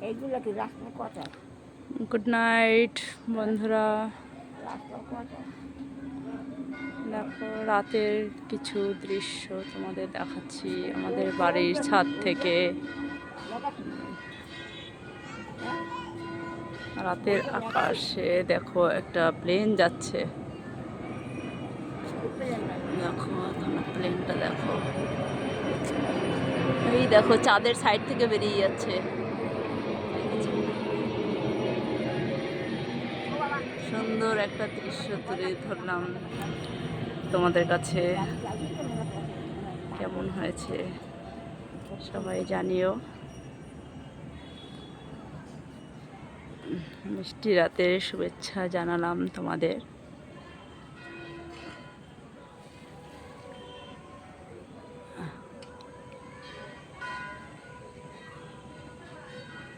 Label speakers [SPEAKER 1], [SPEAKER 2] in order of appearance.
[SPEAKER 1] এইগুলো কি রাস্তার কথা?
[SPEAKER 2] গুড নাইট বন্ধুরা।
[SPEAKER 1] রাস্তার কথা।
[SPEAKER 2] দেখো রাতের কিছু দৃশ্য তোমাদের দেখাচ্ছি আমাদের বাড়ির ছাদ থেকে। রাতের আকাশে দেখো একটা প্লেন যাচ্ছে। দেখো তোমরা প্লেনটা দেখো, এই দেখো চাঁদের সাইড থেকে বেরিয়ে যাচ্ছে। সুন্দর একটা দৃশ্য তুলে ধরলাম তোমাদের কাছে। কেমন হয়েছে সবাই জানিও। মিষ্টি রাতের শুভেচ্ছা জানালাম তোমাদের।